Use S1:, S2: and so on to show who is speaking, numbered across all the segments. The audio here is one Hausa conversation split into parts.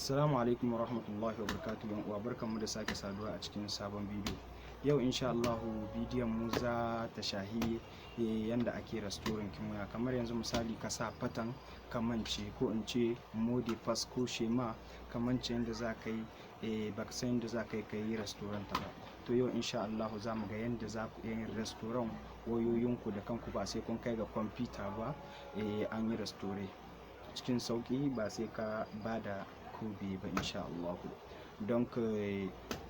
S1: Assalamu alaikum wa rahmatullahi wa barakatuh. Yan uwa barkanmu da sake saduwa a cikin sabon bidiyo. Yau insha Allah bidiyon mu za ta shahi yanda ake restoring kimiyya. Kamar yanzu misali ka sa fatan kamance ko in ce mode fas ko shema kamance yanda za ka yi baka san yanda za ka yi restaurant ba. To yau insha Allah za mu ga yanda za ku yi restaurant wayoyinku da kanku ba sai kun kai ga kwamfuta ba an yi restore cikin sauki ba sai ka bada kobe ba insha Allah. Don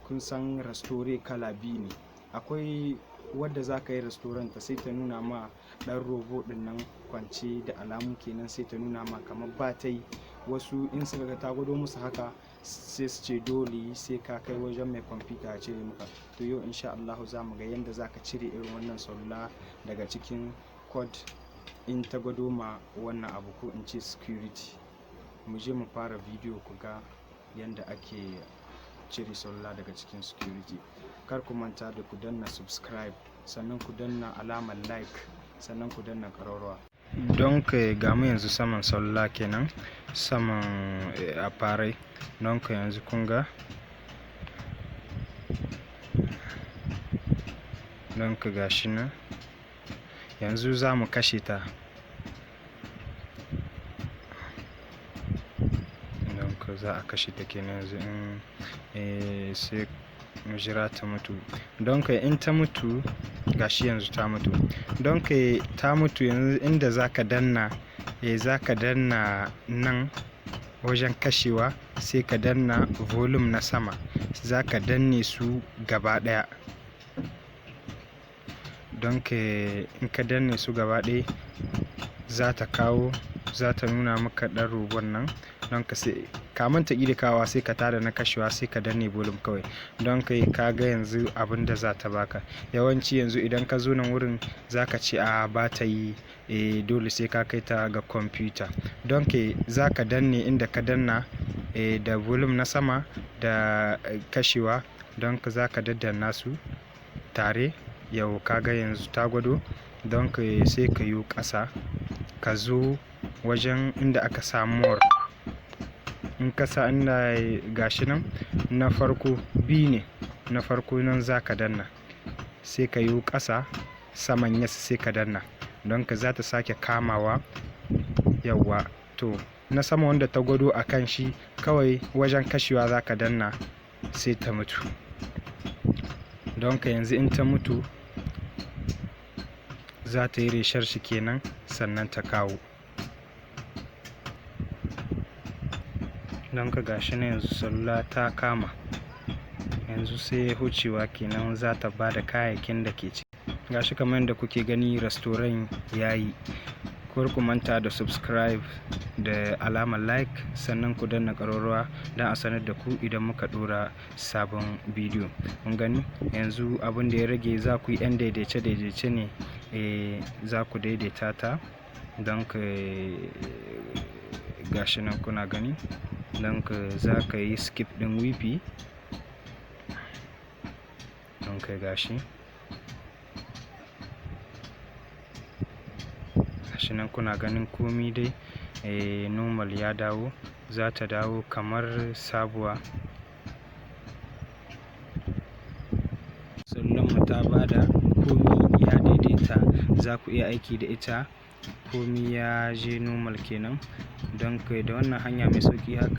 S1: kun san restore kala biyu ne, akwai wadda za ka yi restaurant ta sai ta nuna ma dan robo din nan kwance da alamu kenan, sai ta nuna ma kamar ba ta yi. Wasu in suka ga ta gwado musu haka sai su ce dole sai ka kai wajen mai kwamfuta a cire maka. To yau insha Allah za mu ga yadda za ka cire irin wannan salula daga cikin code in ta gwado ma wannan abu ko in ce security. Mu je mu fara bidiyo ku ga yadda ake cire salula daga cikin security. Kar ku manta da ku danna subscribe, sannan ku danna alamar like, sannan ku danna ƙararrawa. Don ga mu yanzu saman salula kenan, saman appareil. Don yanzu kun ga don gashi nan yanzu za mu kashe ta. Za a kashe ta kenan yanzu in sai mu jira ta mutu. Don in ta mutu gashi yanzu ta mutu. Don ta mutu yanzu inda zaka danna zaka danna nan wajen kashewa, sai ka danna volume na sama, zaka danne su gaba daya. Don in ka danne su gaba daya za ta nuna maka dan rogon nan. Don sai kamun ta kawa sai ka tada na kashewa sai ka danne volume kawai. Don ka ga yanzu abin da za ta baka. Yawanci yanzu idan ka zo nan wurin za ka ce a ba ta yi dole sai ka kai ta ga kwamfuta. Don za ka danne inda ka danna da volume na sama da kashewa. Don za ka daddanna su tare. Yau ka ga yanzu ta gwado. Don sai ka yi ƙasa ka zo wajen inda aka samu more. In ka sa inda gashi nan na farko bi ne, na farko nan za ka danna sai ka yi ƙasa saman yes sai ka danna. Don za ta sake kamawa. Yawwa to na sama wanda ta gwado a kan shi kawai wajen kashewa za ka danna sai ta mutu. Don yanzu in ta mutu za ta yi reshar shi kenan sannan ta kawo. Don gashi na yanzu salula ta kama, yanzu sai hucewa kenan za ta ba da kayayyakin da ke ciki. Gashi kamar yadda kuke gani restaurant yayi. Kar ku manta da subscribe da alamar like, sannan ku danna ƙararrawa don a sanar da ku idan muka ɗora sabon bidiyo. Kun gani yanzu abin da ya rage za ku yi 'yan daidaice ne, za ku daidaita ta. Don gashi nan kuna gani. Don za ka yi skip ɗin wifi. Don gashi nan kuna ganin komi dai normal ya dawo, za ta dawo kamar sabuwa. Sallan mu ta bada komi ya daidaita, za ku iya aiki da ita, komi ya je normal kenan. Don da wannan hanya mai sauki haka